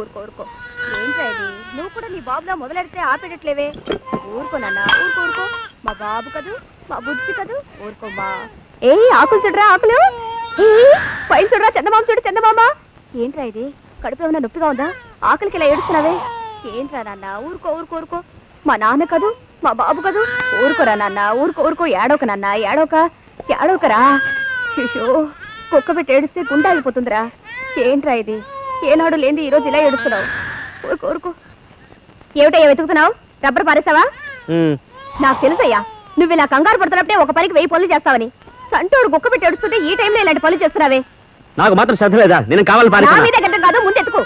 ఊరుకో ఊరుకో. ఏంట్రా ఇది? నువ్వు కూడా నీ బాబులా మొదలెడితే ఆపేటట్లేవే. ఊరుకో నాన్న, ఊరుకో ఊరుకో. మా బాబు కదూ, మా బుద్ధి కదూ, ఊరుకోమ్మా. ఏ ఆకులు చూడరా, ఆకులు. పైన చూడరా, చందమామ చూడు, చందమామ. ఏంట్రా ఇది? కడుపు ఏమైనా నొప్పిగా ఉందా? ఆకలికి ఇలా ఏడుస్తున్నావే. ఏంట్రా నాన్న, ఊరుకో ఊరుకో ఊరుకో. మా నాన్న కదూ, మా బాబు కదూ, ఊరుకోరా నాన్న, ఊరుకో ఊరుకో. ఏడవక నాన్న, ఏడవకరా. శిషో, కుక్క పెట్టి ఏడిస్తే గుండె ఆగిపోతుందిరా. ఏంట్రా ఇది? ఏనాడు లేని ఈరోజు ఇలా ఏడుస్తున్నావు. ఊరుకో ఊరుకో. ఏమిటయ్యా వెతుకుతున్నావు? రబ్బర్ పారేసావా? నాకు తెలుసయ్యా, నువ్వు ఇలా కంగారు పడుతున్నప్పుడే ఒక పనికి 1000 పనులు చేస్తావని. సంటోడు కుక్క పెట్టి ఏడుస్తుంటే ఈ టైంలో ఇలాంటి పనులు చేస్తున్నావే. నాకు మాత్రం శ్రద్ధ లేదా? నేను కావాలి నా మీద గడ్డ కాదు, ముందెత్తుకో.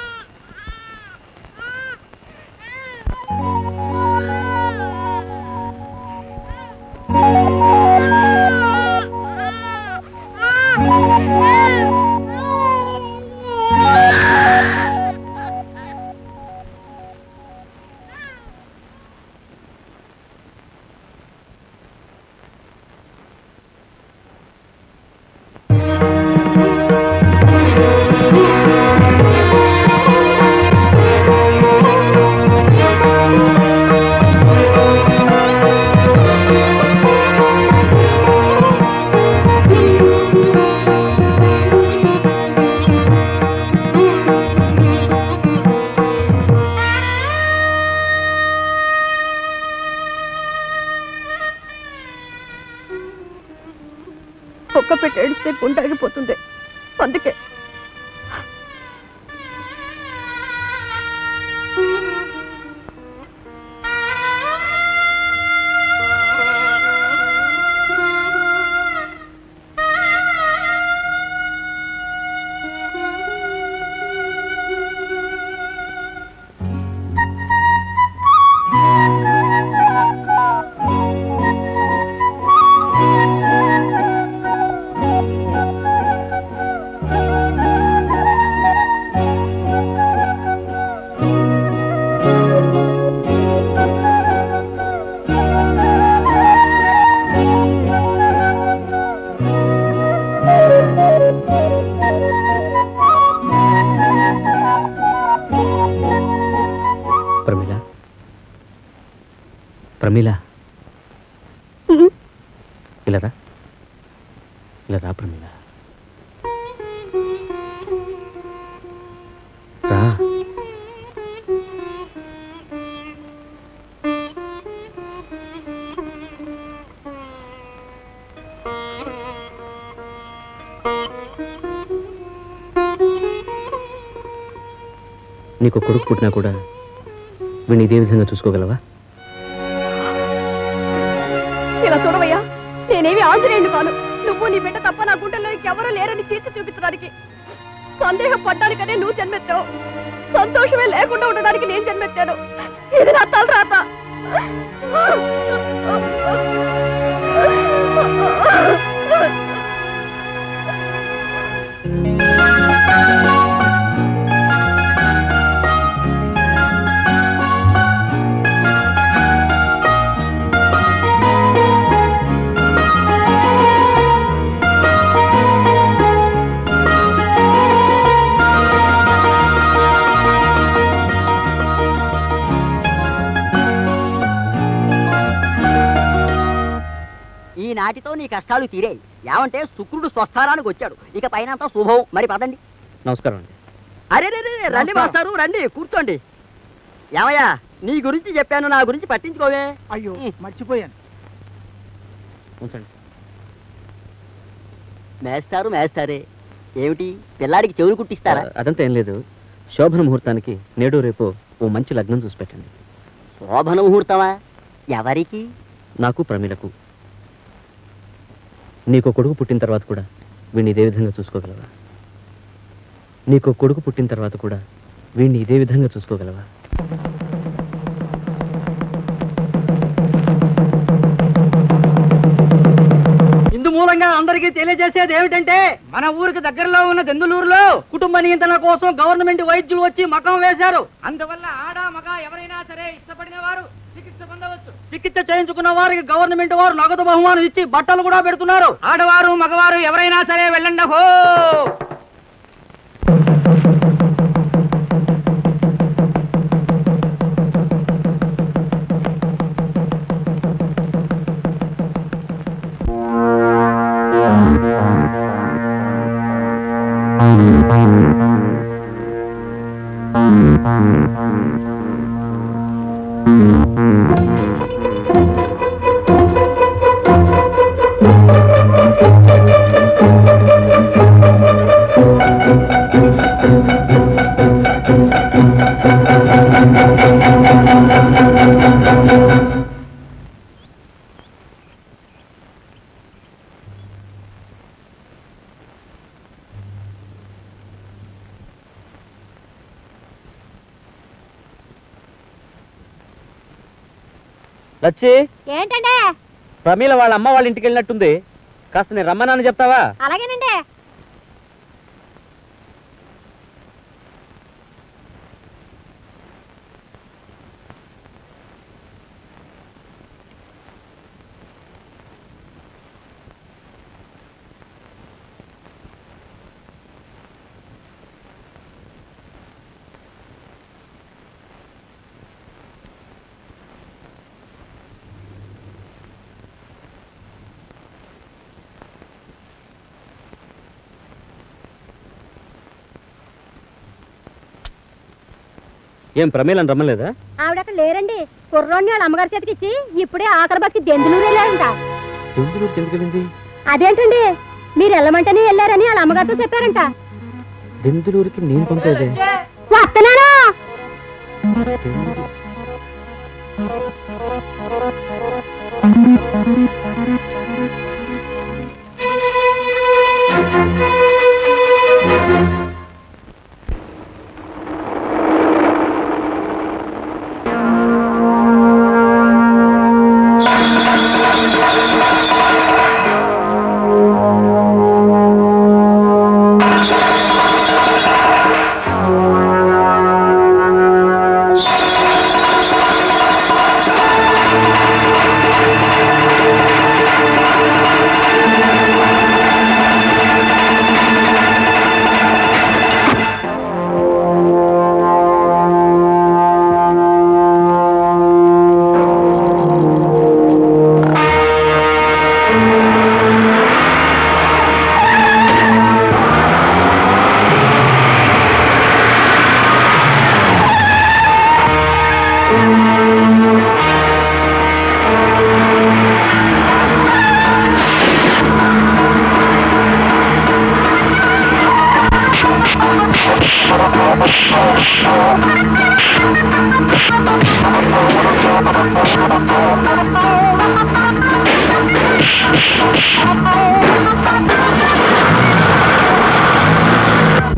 కుక్క పెట్టి ఏడిస్తే గుండె ఆగిపోతుంది, అందుకే. ప్రమీల, ఇలా రా, ఇలా రా ప్రమీల, రా. నీకు కొడుకు పుట్టినా కూడా వీడిని ఇదే విధంగా చూసుకోగలవా? ఇలా చూడవయ్యా, నేనేమి ఆంజనేయుడు కాను. నువ్వు నీ బిడ్డ తప్ప నా గుండెల్లో ఎవరూ లేరని తీర్చి చూపించడానికి. సందేహం పడ్డానికనే నువ్వు జన్మెత్తావు, సంతోషమే లేకుండా ఉండడానికి నేను జన్మెత్తాను. ఇది నా తలరాత. నాటితో నీ కష్టాలు తీరాయి. ఏమంటే శుక్రుడు స్వస్థానానికి వచ్చాడు, ఇక పైన శుభం. మరి పదండి. నమస్కారం అండి. అరే రే రండి మాస్టారు, రండి కూర్చోండి. ఏమయ్యా, నీ గురించి చెప్పాను, నా గురించి పట్టించుకోవే. అయ్యో మర్చిపోయాను. ఉంచండి. మేస్టారే, ఏమిటి పిల్లాడికి చెవులు కుట్టిస్తారా? అదంతా ఏం లేదు. శోభన ముహూర్తానికి నేడు రేపు ఓ మంచి లగ్నం చూసి పెట్టండి. శోభన ముహూర్తమా? ఎవరికి? నాకు ప్రమీలకు. నీకు కొడుకు పుట్టిన తర్వాత కూడా వీడిని ఇదే విధంగా చూసుకోగలవా? నీకు కొడుకు పుట్టిన తర్వాత కూడా వీడిని ఇదే విధంగా చూసుకోగలవా? ఇందు మూలంగా అందరికీ తెలియజేసేది ఏమిటంటే, మన ఊరికి దగ్గరలో ఉన్న దెందులూరులో కుటుంబ నియంత్రణ కోసం గవర్నమెంట్ వైద్యులు వచ్చి మకం వేశారు. అందువల్ల ఆడ మగ ఎవరైనా సరే ఇష్టపడిన వారు చికిత్స పొందవచ్చు. చికిత్స చేయించుకున్న వారికి గవర్నమెంట్ వారు నగదు బహుమానం ఇచ్చి బట్టలు కూడా పెడుతున్నారు. ఆడవారు మగవారు ఎవరైనా సరే వెళ్ళండి. హో లచ్చి, ఏంటంటే? ప్రమీల వాళ్ళ అమ్మ వాళ్ళ ఇంటికి వెళ్ళినట్టుంది. కాస్త నేను రమ్మన్నాను చెప్తావా? అలాగేనండి. ఏం ప్రమీలను రమ్మలేదా? ఆవిడ అక్కడ లేరండి. కుర్రోడిని వాళ్ళ అమ్మగారి చేతికి ఇచ్చి ఇప్పుడే ఆఖరి బస్కి దెందులూరు వెళ్ళారంట. దెందులూరుకి ఎందుకు వెళ్ళింది? అదేంటండి, మీరు వెళ్ళమంటేనే వెళ్ళారని వాళ్ళ అమ్మగారితో చెప్పారంట. దెందులూరుకి నేను పంపేదే. వస్తున్నాను.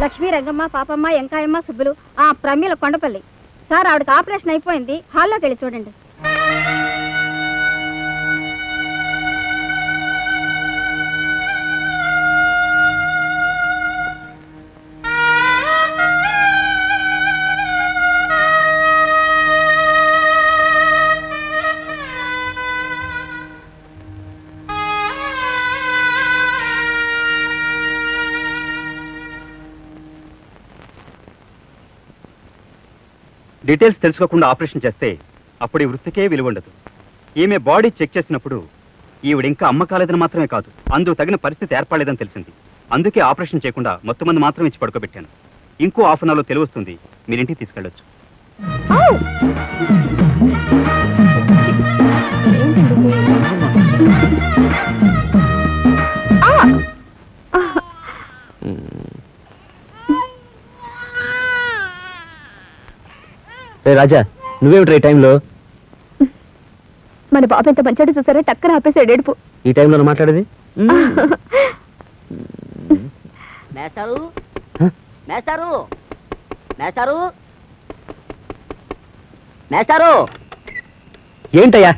లక్ష్మీ, రంగమ్మ, పాపమ్మ, ఎంకాయమ్మ, సుబ్బులు, ఆ ప్రమీల కొండపల్లి. సార్, ఆవిడకి ఆపరేషన్ అయిపోయింది. హాల్లోకి వెళ్ళి చూడండి. డీటెయిల్స్ తెలుసుకోకుండా ఆపరేషన్ చేస్తే అప్పుడు ఈ వృత్తికే విలువ ఉండదు. ఈమె బాడీ చెక్ చేసినప్పుడు ఈవిడ ఇంకా అమ్మ కాలేదని మాత్రమే కాదు, అందుకు తగిన పరిస్థితి ఏర్పడలేదని తెలిసింది. అందుకే ఆపరేషన్ చేయకుండా మొత్తం మంది మాత్రం ఇచ్చి పడుకోబెట్టాను. ఇంకో హాఫ్ అన్ అవర్లో తెలివస్తుంది. మీరింటికి తీసుకెళ్ళొచ్చు. రాజా, నువ్వేమిట్రా ఈ టైంలో? మన బాబు ఎంత మంచాడు చూసారా, టక్కన ఆపేసాడు ఏడుపు. ఈ టైంలో మాట్లాడేది? మేస్టారు, మేస్టారు, మేస్టారు, మేస్టారు. ఏంటయ్యా?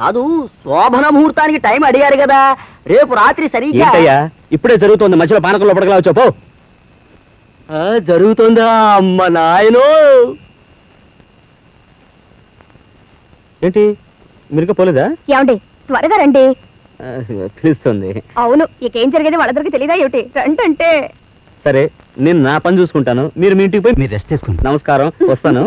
కాదు, శోభన ముహూర్తానికి టైం అడిగారు కదా, రేపు రాత్రి సరిగ్గా. ఏంటయ్యా ఇప్పుడే జరుగుతోంది, మధ్యలో పానకంలో పడగలా వచ్చావు. జరుగుతుందా? అమ్మ నాయనో. ఏంటి మీరు పోలేదా? ఏమండి, త్వరగా రండి. పిలుస్తుంది. అవును, ఇకేం జరిగేది వాళ్ళందరికీ తెలియదా ఏమిటి? రండి. సరే, నేను నా పని చూసుకుంటాను, మీరు మీ ఇంటికి పోయి మీరు రెస్ట్ చేసుకోండి. నమస్కారం, వస్తాను.